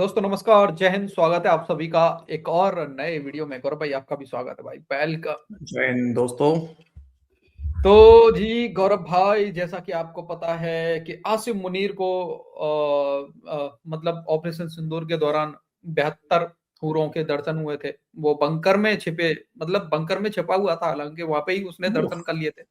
दोस्तों नमस्कार, जय हिंद। स्वागत है आप सभी का एक और नए वीडियो में। गौरव भाई आपका भी स्वागत है भाई पहल का। जय हिंद दोस्तों। तो जी गौरव भाई, जैसा कि आपको पता है कि आसिम मुनीर को मतलब ऑपरेशन सिंदूर के दौरान 72 हूरों के दर्शन हुए थे। वो बंकर में छिपे, मतलब बंकर में छिपा हुआ था, हालांकि वहां पे ही उसने वो दर्शन कर लिए थे।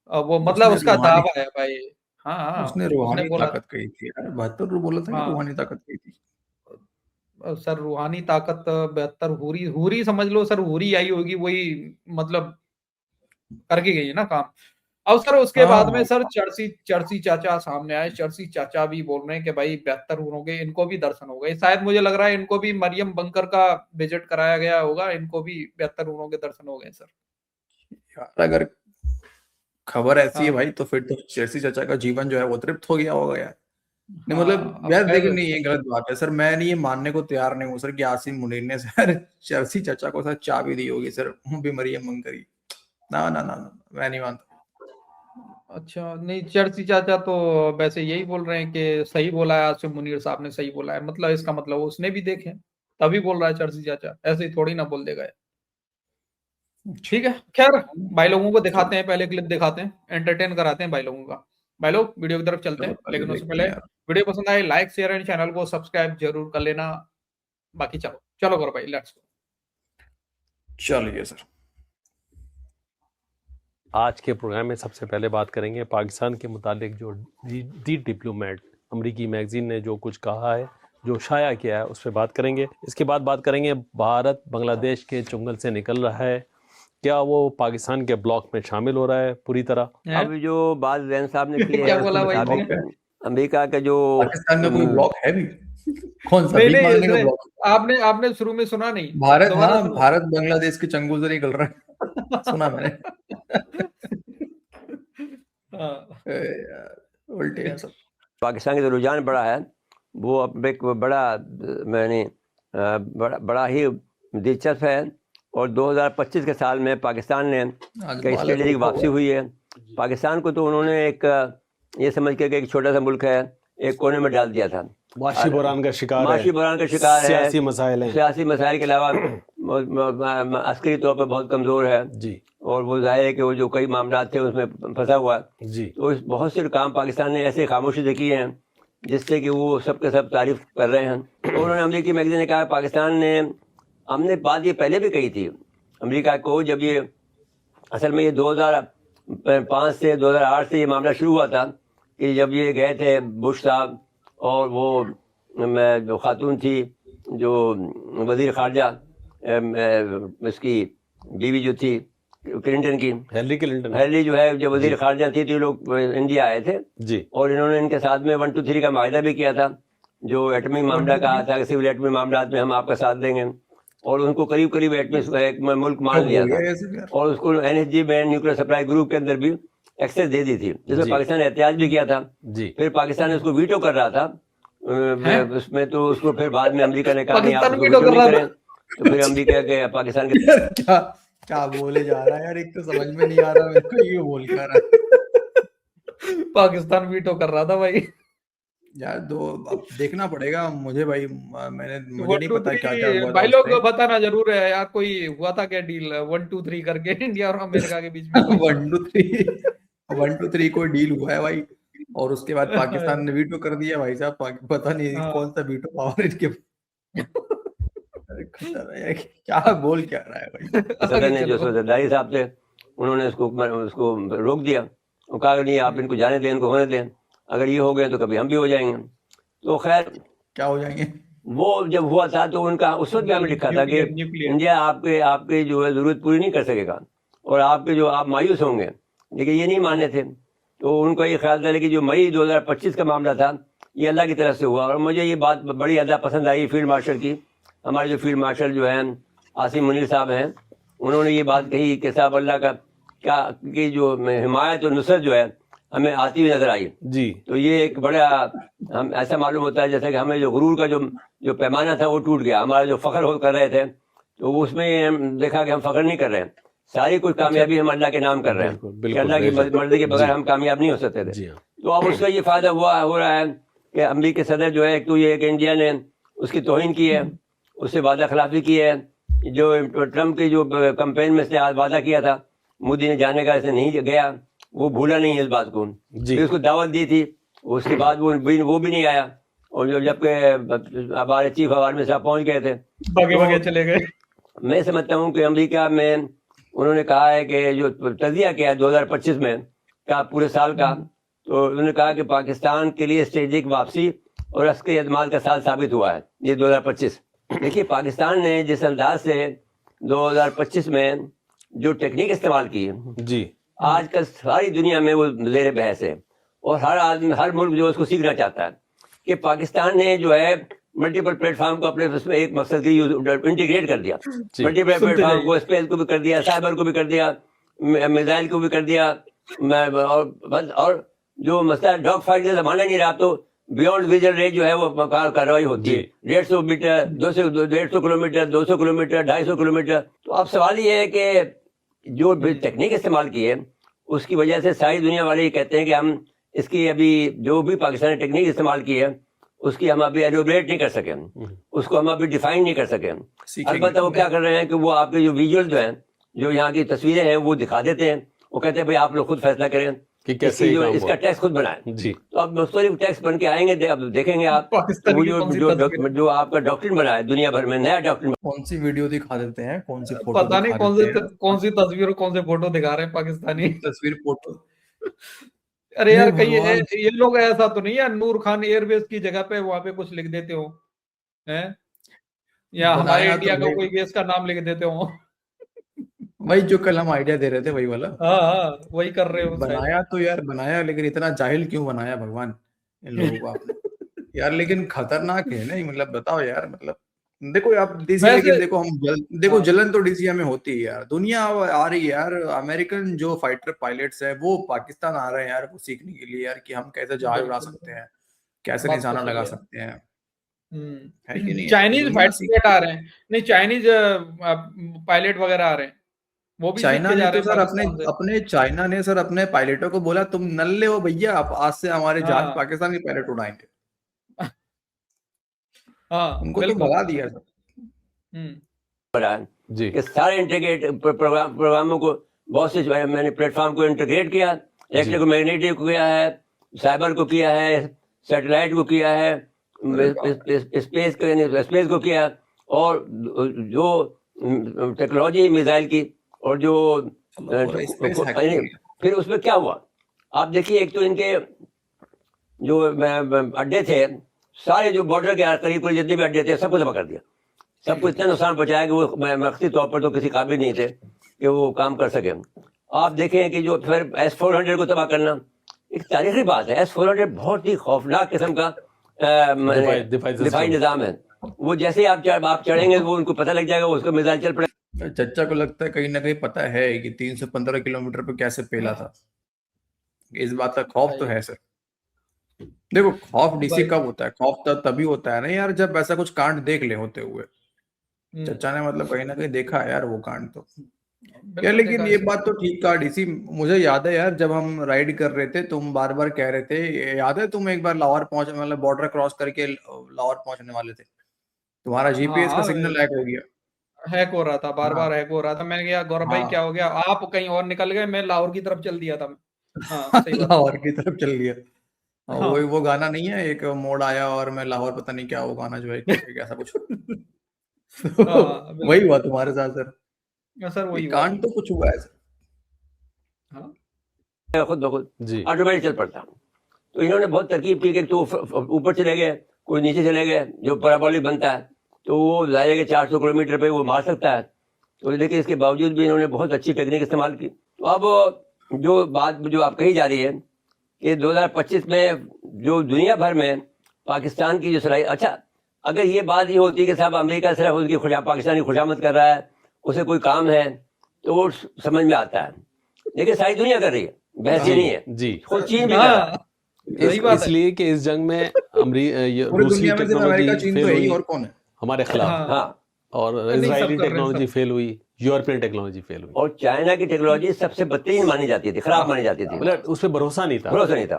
वो मतलब उसने उसका रूहानी दावा है भाई। हाँ हाँ, उसने उसने रूहानी बोला था। ताकत कही थी यार। 72 बोला था कि हाँ रूहानी ताकत कही थी। सर, रूहानी ताकत 72 हुरी हुरी समझ लो सर, हुरी आई होगी वही, मतलब करके गई है ना काम। अब सर उसके बाद में हाँ, सर चर्सी चर्सी चाचा सामने आए। चर्सी चाचा भी बोल रहे हैं कि भाई 72 हो गए, इनको भी दर्शन हो गए। शायद मुझे लग रहा है इनको भी मरियम बंकर का विजिट कराया गया होगा, इनको भी 72 के दर्शन हो गए सर। यार अगर खबर ऐसी है हाँ भाई तो फिर तो चेल्सी चाचा का जीवन जो है वो तृप्त हो गया होगा यार। नहीं हाँ, मतलब अब यार देखिए, खैर। नहीं ये गलत बात है सर। मैं नहीं ये मानने को तैयार नहीं हूँ सर कि आसिम मुनीर ने सर चेल्सी चाचा को सर चाबी दी होगी सर बीमारी मंगरी। ना ना ना ना, मैं नहीं मानता। अच्छा नहीं, चर्ची चाचा तो वैसे यही बोल रहे हैं कि सही बोला है, आसिम मुनीर साहब ने सही बोला है। मतलब इसका मतलब उसने भी देखे तभी बोल रहा है चर्ची चाचा, ऐसे ही थोड़ी ना बोल देगा। अच्छा, ठीक है, खैर। भाई लोगों को दिखाते चलो हैं, पहले क्लिप दिखाते हैं, एंटरटेन कराते हैं भाई लोगों का। भाई लोग वीडियो की तरफ चलते चलो हैं, पहले लेकिन उससे देखते पहले हैं यार। वीडियो पसंद आए लाइक शेयर एंड चैनल को सब्सक्राइब जरूर कर लेना। बाकी चलो चलो करो भाई, लेट्स गो। चलिए सर। आज के प्रोग्राम में सबसे पहले बात करेंगे पाकिस्तान के मुतालिक जो दी डिप्लोमेट अमरीकी मैगजीन ने जो कुछ कहा है, जो शाया किया है, उस पर बात करेंगे। इसके बाद बात करेंगे भारत बांग्लादेश के चुंगल से निकल रहा है, क्या वो पाकिस्तान के ब्लॉक में शामिल हो रहा है पूरी तरह। हैं? अब जो बात जैन साहब ने की क्या है उसके बोला भाई ब्लॉक ने? है। मुताबिक अमेरिका के जो पाकिस्तान में कोई ब्लॉक है भी? कौन सा नहीं भीख नहीं, मांगने का इसने ब्लॉक? आपने आपने शुरू में सुना नहीं? भारत, दोबारा हाँ सुनो। भारत बांग्लादेश के चंगुल से निकल रहा है सुना मैंने। हाँ, यार, उल्टे हैं सब। पाकिस्तान का जो रुझान बढ़ा है वो अब एक बड़ा मैंने बड़ा ही दिलचस्प है। और 2025 के साल में पाकिस्तान ने आज कई बालक स्ट्रेटेजिक उठा वापसी हुआ हुई है। पाकिस्तान को तो उन्होंने एक ये समझ के कि एक छोटा सा मुल्क है, एक कोने में डाल दिया था। माशी बुरान का शिकार माशी है, बुरान का शिकार है, सियासी मसाइल हैं। सियासी मसाइल के अलावा अस्करी तौर पर बहुत कमज़ोर है। जी और वो जाहिर है कि वो जो कई मामला थे उसमें फंसा हुआ है। जी तो इस बहुत से काम पाकिस्तान ने ऐसे खामोशी से किए हैं जिससे कि वो सबके सब तारीफ कर रहे हैं। तो उन्होंने अमेरिकी मैगजीन ने कहा पाकिस्तान ने, हमने बात ये पहले भी कही थी अमेरिका को, जब ये असल में ये 2005 से 2008 से ये मामला शुरू हुआ था कि जब ये गए थे बुश साहब और वो जो खातून थी जो वजीर खारजा इसकी बीवी जो थी क्लिंटन की, हेनरी क्लिंटन। हेनरी जो है जो वजीर जी। खारजा थी, तो ये लोग इंडिया आए थे जी और इन्होंने इनके साथ में 1 2 3 का माहिदा भी किया था, जो एटमी मामला कहा था कि सिविल एटमी मामला में हम आपका साथ देंगे। और उनको करीब करीब एटमी मुल्क मान कब लिया हो था गया ये सब यार? और उसको एनएसजी में न्यूक्लियर सप्लाई ग्रुप के अंदर भी एक्सेस दे दी थी, जिसमें जी। पाकिस्तान ने एहतियात भी किया था। जी फिर पाकिस्तान ने उसको वीटो कर रहा था हैं? उसमें, तो उसको फिर बाद में अमेरिका ने कहा नहीं आप पाकिस्तान उसको वीटो वीटो कर नहीं रहा करें। था। तो फिर अमेरिका के पाकिस्तान के यार क्या क्या बोले जा रहा है यार? एक तो समझ में नहीं आ रहा मेरे को ये बोल क्या रहा है पाकिस्तान वीटो कर रहा था भाई। यार। दो अब देखना पड़ेगा मुझे भाई। मुझे वन नहीं टू पता क्या क्या थ्री हुआ था भाई लोग उसमें। बताना जरूर है यार, कोई हुआ था क्या डील 1 2 3 करके इंडिया और अमेरिका के बीच में कोई सा? 1 2 3, 1 2 3 कोई डील हुआ है भाई। और उसके बाद पाकिस्तान ने वीटो कर दिया भाई साहब। पता नहीं हाँ। कौन सा वीटो पावर इनके। अरे खतरा है, क्या बोल क्या रहा है भाई? सदर आगे ने जो चलो। जरदारी साहब थे उन्होंने उसको रोक दिया और कहा कि नहीं आप इनको जाने दें, इनको होने दें, अगर ये हो गए तो कभी हम भी हो जाएंगे। तो खैर क्या हो जाएंगे? वो जब हुआ था तो उनका उस वक्त हमें लिखा था कि न्यूक्लियर इंडिया आपके आपके जो है ज़रूरत पूरी नहीं कर सकेगा और आपके जो आप मायूस होंगे, लेकिन ये नहीं माने थे। तो उनको ये ख्याल था कि जो मई 2025 का मामला था ये अल्लाह की तरफ से हुआ। और मुझे ये बात बड़ी ज़्यादा पसंद आई फील्ड मार्शल की। हमारे जो फील्ड मार्शल जो हैं आसिम मुनीर साहब हैं, उन्होंने ये बात कही कि साहब अल्लाह का क्या कि जो हिमायत और नुसरत जो है हमें आती हुई नजर आई। जी तो ये एक बड़ा हम ऐसा मालूम होता है जैसे कि हमें जो गुरूर का जो पैमाना था वो टूट गया। हमारा जो फख्र हो कर रहे थे तो उसमें हम देखा कि हम फख्र नहीं कर रहे हैं, सारी कुछ कामयाबी हम अल्लाह के नाम कर रहे हैं बिल्कुल कि बिल्कुल अल्लाह की बेशक। मर्जी के बगैर जी हम कामयाब नहीं हो सकते थे। जी हाँ। तो अब उसका ये फायदा हुआ हो रहा है कि अमरीकी सदर जो है, एक तो ये कि इंडिया ने उसकी तौहीन की है, उससे वादा खिलाफी की है। जो ट्रम्प की जो कैंपेन में से वादा किया था मोदी ने जाने का, ऐसे नहीं गया, वो भूला नहीं है इस बात को। फिर उसको दावत दी थी, उसके बाद वो भी नहीं आया। और जबकि हमारे चीफ हवार में साहब पहुंच गए थे, भागे चले गए। मैं समझता हूँ कि अमेरिका में उन्होंने कहा है कि जो तजिया किया है 2025 में का पूरे साल का, तो उन्होंने कहा कि पाकिस्तान के लिए स्ट्रेटेजिक वापसी और अस्करी एतमाद का साल साबित हुआ है ये 2025। देखिए पाकिस्तान ने जिस अंदाज से 2025 में जो टेक्निक इस्तेमाल की जी, आजकल सारी दुनिया में वो ज़ेर बहस है, और हर आदमी, हर मुल्क जो उसको सीखना चाहता है कि पाकिस्तान ने जो है मल्टीपल प्लेटफॉर्म को अपने उसमें एक मकसद की इंटीग्रेट कर दिया। मल्टीपल प्लेटफॉर्म को, स्पेस को भी कर दिया, साइबर को भी कर दिया, मिसाइल को भी कर दिया, और जो मसला डॉग फाइट का जमाना नहीं रहा, तो बियॉन्ड विजन रेंज जो है वो कार्रवाई होती है 150 मीटर, 150 किलोमीटर, 200 किलोमीटर, 250 किलोमीटर। तो अब सवाल ये है कि जो टेक्निक इस्तेमाल की है उसकी वजह से सारी दुनिया वाले ये कहते हैं कि हम इसकी अभी जो भी पाकिस्तान ने टेक्निक इस्तेमाल की है उसकी हम अभी एलोबरेट नहीं कर सके, उसको हम अभी डिफाइन नहीं कर सके। अलबत्ता वो क्या कर रहे हैं कि वो आपके जो विजुअल जो हैं, जो यहाँ की तस्वीरें हैं वो दिखा देते हैं, वो कहते हैं भाई आप लोग खुद फैसला करें कि कैसे जो इसका टेक्स्ट खुद बनाए। जी, तो अब मुख्तलिफ टेक्स्ट बन के आएंगे, अब देखेंगे आप वो जो आपका डॉक्ट्रिन बना है दुनिया भर में, नया डॉक्ट्रिन। कौन सी वीडियो दिखा देते हैं, कौन सी फोटो, पता नहीं कौन सी तस्वीर और कौन से फोटो दिखा रहे हैं पाकिस्तानी तस्वीर फोटो। अरे यार कहीं ये लोग ऐसा तो नहीं है नूर खान एयरबेस की जगह पे वहां पे कुछ लिख देते हो हैं, या हमारे इंडिया का कोई बेस का नाम लिख देते हो। वही जो कल हम आइडिया दे रहे थे वही वाला। हाँ वही कर रहे हो। बनाया तो यार बनाया, लेकिन इतना जाहिल क्यों बनाया भगवान इन लोगों को आपने यार। लेकिन खतरनाक है ना, मतलब बताओ यार, मतलब देखो आप डीसी, लेकिन देखो हम देखो जलन तो डीसीएम में होती है यार। दुनिया आ रही है यार, अमेरिकन जो फाइटर पायलट्स है वो पाकिस्तान आ रहे हैं यार, वो सीखने के लिए यार कि हम कैसे जहाज उड़ा सकते हैं, कैसे निशाना लगा सकते हैं, है कि नहीं। चाइनीज फाइटर आ रहे हैं, नहीं चाइनीज पायलट वगैरह आ रहे हैं, वो भी चाइना ने तो सर अपने चाइना ने सर अपने पायलटों को बोला तुम नल्ले हो भैया, आप आज से हमारे जहाज पाकिस्तान के पायलट उड़ाएंगे। उनको तो भगा दिया सर। जी, कि सारे इंटीग्रेट प्रोग्रामों को बहुत से मैंने प्लेटफॉर्म को इंटीग्रेट किया, इलेक्ट्रोमैग्नेटिक को किया है, साइबर को किया है, सैटेलाइट को किया है, स्पेस को किया, और जो टेक्नोलॉजी मिसाइल की, और जो फिर उसमें क्या हुआ आप देखिए। एक तो इनके जो अड्डे थे, सारे जो बॉर्डर के करीब जितने भी अड्डे थे सबको तबाह कर दिया, सबको इतना नुकसान पहुंचाया कि वो मकसदी तौर पर तो किसी काबिल नहीं थे कि वो काम कर सके। आप देखें कि जो फिर S-400 को तबाह करना एक तारीखी बात है। S-400 बहुत ही खौफनाक किस्म का दिफाई निज़ाम है। वो जैसे आप चढ़ेंगे वो उनको पता लग जाएगा, उसको मिसाइल चल पड़ेगा। चच्चा को लगता है कहीं ना कहीं पता है कि 315 किलोमीटर पे कैसे पेला था। इस बात का खौफ तो है सर। देखो खौफ डीसी कब होता है, खौफ तभी होता है ना यार जब ऐसा कुछ कांड देख ले होते हुए। चच्चा ने मतलब कहीं ना कहीं देखा है यार वो कांड तो यार। लेकिन ये बात तो ठीक कहा डीसी। मुझे याद है यार जब हम राइड कर रहे थे तुम बार बार कह रहे थे, याद है तुम एक बार लाहौर पहुंच मतलब बॉर्डर क्रॉस करके लाहौर पहुंचने वाले थे, तुम्हारा जीपीएस का सिग्नल हैक हो गया, हैक हो रहा था, बार बार हैक हो रहा था। मैंने कहा गौरव भाई क्या हो गया, आप कहीं और निकल गए, मैं लाहौर की तरफ चल दिया था। लाहौर की तरफ चल दिया। वो गाना नहीं है एक मोड़ आया और मैं लाहौर, पता नहीं क्या वो गाना जो है ऐसा कुछ। वही हुआ तुम्हारे साथ सर वही कांड तो कुछ हुआ है सर। खुद ब खुद ऑटोमेटिक चल पड़ता। तो इन्होंने बहुत तरकीब की कि तो ऊपर चले गए, कोई नीचे चले गए, जो पैराबोलिक बनता है तो वो जाएगा कि 400 किलोमीटर पे वो मार सकता है। तो लेकिन इसके बावजूद भी इन्होंने बहुत अच्छी टेक्निक इस्तेमाल की। तो अब जो बात जो आप कही जा रही है कि 2025 में जो दुनिया भर में पाकिस्तान की जो सलाहियत, अच्छा अगर ये बात ये होती कि साहब अमेरिका सिर्फ उसकी पाकिस्तान की खुशामद कर रहा है, उसे कोई काम है तो वो समझ में आता है, लेकिन सारी दुनिया कर रही है, बहस ये नहीं है जी, खुद चीन भी कर रहा है। इसलिए कि इस जंग में रूसी टेक्नोलॉजी और कौन है हमारे खिलाफ। हाँ, और इजरायली टेक्नोलॉजी फेल हुई, यूरोपियन टेक्नोलॉजी फेल हुई, और चाइना की टेक्नोलॉजी सबसे बदतरीन मानी जाती थी, खराब मानी जाती थी, मतलब उस पर भरोसा नहीं था।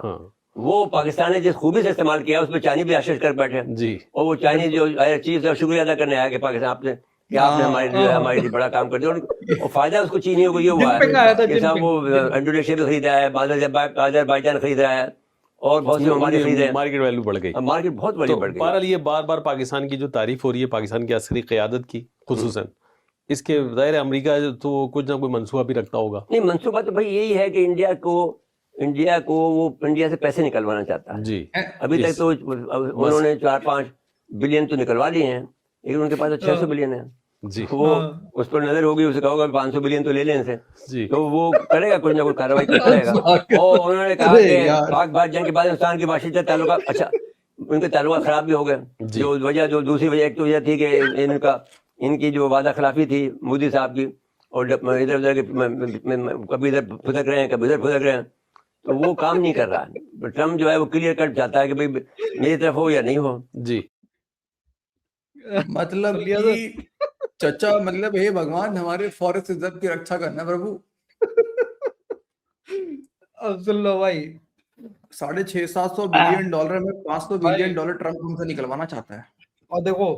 हाँ। वो पाकिस्तान ने जिस खूबी से इस्तेमाल किया उस पर चाइनी भी आशीष कर बैठे जी और वो चाइनीज जो चीफ साहब शुक्रिया अदा करने आया कि पाकिस्तान आपने कि आपने हमारे लिए बड़ा काम कर दिया और फायदा उसको चीनियों को ये हुआ जिनपिंग आया था, है कि साहब वो जिनपिंग। इंडोनेशिया भी खरीदा है, अजरबैजान खरीद रहा है और बहुत से ममालिक खरीदे हैं। मार्केट वैल्यू बढ़ गई, मार्केट बहुत बड़ी तो बढ़ गई। बहरहाल ये बार बार पाकिस्तान की जो तारीफ हो रही है, पाकिस्तान की असरी क़यादत की खुसूसन, इसके ज़ाहिर है अमेरिका तो कुछ ना कोई मंसूबा भी रखता होगा। नहीं, मंसूबा तो भाई यही है कि इंडिया को वो इंडिया से पैसे निकलवाना चाहता है। जी अभी तक तो उन्होंने 4-5 बिलियन तो निकलवा लिए हैं, लेकिन उनके पास तो 600 बिलियन है। जी वो उस पर नजर होगी, उसे कहोगे 500 बिलियन तो ले लें इनसे, जी तो वो करेगा, कुछ ना कुछ कार्रवाई करेगा। और उन्होंने कहा कि पाक भारत के बाद हिंदुस्तान की बातचीत ताल्लुका, अच्छा उनके ताल्लुका खराब भी हो गए। जो दूसरी वजह एक तो यह थी कि इनकी जो वादा खिलाफी थी मोदी साहब की, और इधर उधर कभी इधर फुदक रहे हैं, कभी इधर फुदक रहे हैं, तो वो काम नहीं कर रहा। ट्रम्प जो है वो क्लियर कट चाहता है कि भाई मेरी तरफ हो या नहीं हो। जी मतलब कि चचा, मतलब हे भगवान हमारे फॉरेस्ट रिजर्व की रक्षा करना प्रभु। अब सुन लो भाई, $650-700 बिलियन में $500 बिलियन ट्रम्प हमसे निकलवाना चाहता है। और देखो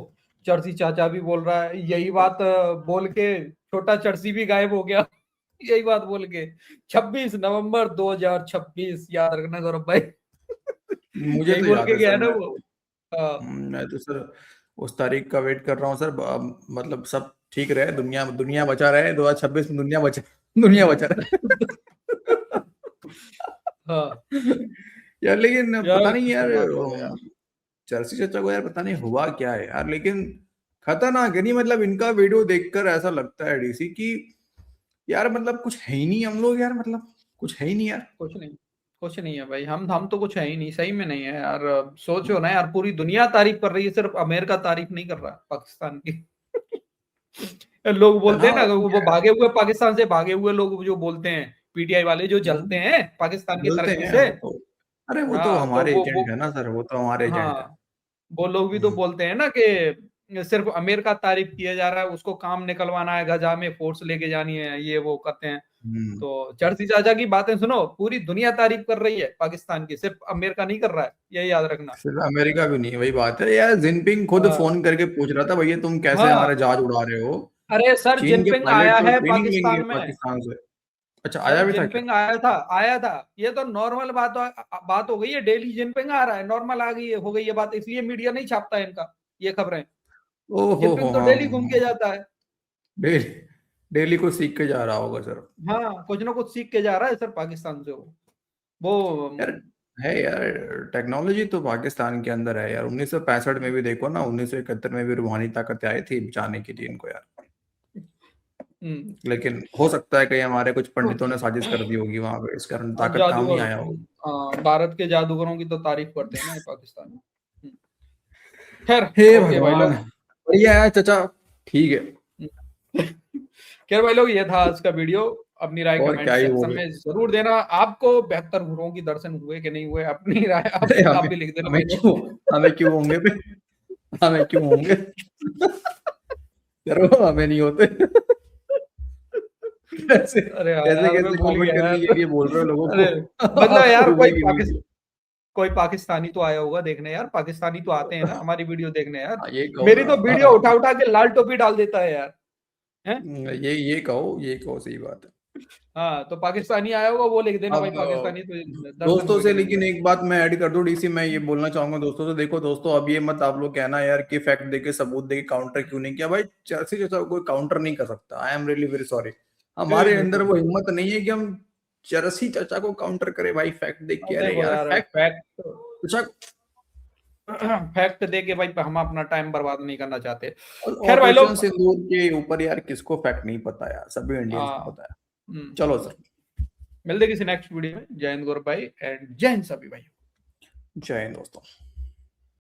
चर्सी चाचा भी बोल रहा है यही बात बोल के, छोटा चर्सी भी गायब हो गया यही बात बोल के। 26 नवंबर 2026 याद रखना गौरव भाई। मुझे यही तो बोल याद के है गया सर, ना वो। हाँ। मैं तो सर उस तारीख का वेट कर रहा हूँ सर। मतलब सब ठीक रहे, दुनिया बचा रहे, 2026 में दुनिया बचा रहे। हाँ यार लेकिन यार, पता नहीं यार, खतरनाक हो गया। चर्सी चाचा को यार पता नहीं हुआ क्या है यार, लेकिन खतरनाक है। नहीं मतलब इनका वीडियो देखकर ऐसा लगता है डीसी की यार मतलब कुछ है ही नहीं हम लोग यार, मतलब कुछ है ही नहीं यार। कुछ नहीं है भाई, हम तो कुछ है ही नहीं, सही में नहीं है यार। सोचो ना यार, पूरी दुनिया तारीफ कर रही है, सिर्फ अमेरिका तारीफ नहीं कर रहा पाकिस्तान की। लोग बोलते हैं ना, हाँ वो भागे हुए पाकिस्तान से भागे हुए लोग जो बोलते हैं, पीटीआई वाले जो जलते हैं पाकिस्तान की बोलते तरक्की हैं से। वो तो, अरे वो तो हाँ तो हमारे वो एजेंट है ना सर, वो तो हमारे एजेंट है। हाँ, वो लोग भी तो बोलते हैं ना कि सिर्फ अमेरिका तारीफ किया जा रहा है, उसको काम निकलवाना है, गजा में फोर्स लेके जानी है, ये वो करते हैं। तो चर्ची चाचा की बातें सुनो, पूरी दुनिया तारीफ कर रही है पाकिस्तान की, सिर्फ अमेरिका नहीं कर रहा है, यही याद रखना। सिर्फ अमेरिका भी नहीं, वही बात है यार। जिनपिंग खुद हाँ फोन करके पूछ रहा था भैया तुम कैसे हाँ, हमारे जहाज उड़ा रहे हो। अरे सर चीन के जिनपिंग पायलट आया तो है ट्रेनिंग लेंगे पाकिस्तान में। पाकिस्तान से। अच्छा सर आया भी था क्या? जिनपिंग आया था, ये तो नॉर्मल बात हो गई है, डेली जिनपिंग आ रहा है, नॉर्मल आ गई है, हो गई ये बात, इसलिए मीडिया नहीं छापता है इनका ये खबरें। ओहो हो, जिनपिंग तो हाँ डेली घूम के जाता है। डेली डेली को सीख के जा रहा होगा सर। हाँ, कुछ ना कुछ सीख के जा रहा है सर पाकिस्तान से वो यार है यार, टेक्नोलॉजी तो पाकिस्तान के अंदर है यार। 1965 में भी देखो ना, 1971 में भी रूहानी ताकतें आई थी बचाने के लिए इनको यार। लेकिन हो सकता है कहीं हमारे कुछ पंडितों ने साजिश कर दी होगी वहां पे, इस कारण ताकत काम नहीं आया होगा। भारत के जादूगरों की तो तारीफ करते हैं ना ये पाकिस्तान में। खैर हे ओके भाई भगवान, लोग, बढ़िया है चाचा, ठीक है। खैर भाई लोग, ये था आज का वीडियो। अपनी राय और कमेंट क्या ही सेक्शन बोले। में जरूर देना। आपको 72 हुरों की दर्शन हुए कि नहीं हुए, अपनी राय अरे आप भी लिख देना भाई लोग। हमें क्यों होंगे बे? हमें क्यों होंगे? चलो हमें नहीं होते। कैसे अरे कैसे यार मैं कैसे भूल कमेंट गया करने यार। के लिए बोल रहे हो लोगों अरे को। मतलब आपको यार हुए कि नहीं हुए? कोई पाकिस्तानी तो आया होगा देखने यार, पाकिस्तानी तो आते हैं ना हमारी वीडियो देखने यार। ये कहो मेरी ना, तो वीडियो उठा उठा के लाल टोपी डाल देता है यार, हैं? ये कहो, सही बात है। हाँ तो पाकिस्तानी आया होगा, वो लिख देना भाई, अब पाकिस्तानी तो दर्शन दोस्तों हुए से कि नहीं लेकिन हुए। एक बात मैं ऐड कर दूं डीसी, मैं ये बोलना चाहूंगा दोस्तों से, देखो दोस्तों अब ये मत आप लोग कहना यार कि फैक्ट देके सबूत देके काउंटर क्यों नहीं किया। भाई चर्सी जैसा कोई काउंटर नहीं कर सकता। I am really very sorry, हमारे अंदर वो हिम्मत नहीं है कि हम चरसी चाचा को काउंटर करे भाई फैक्ट देख के। अरे देखो यार यार फैक्ट दे के भाई हम अपना टाइम बर्बाद नहीं करना चाहते। खैर भाई ऑपरेशन लोग, सिंदूर के ऊपर यार किसको फैक्ट नहीं पता यार, सभी इंडियंस को पता है। चलो सर, मिलते किसी नेक्स्ट वीडियो में। जय हिंद गौरव भाई एंड जय हिंद सभी भाई। जय हिंद दोस्तों।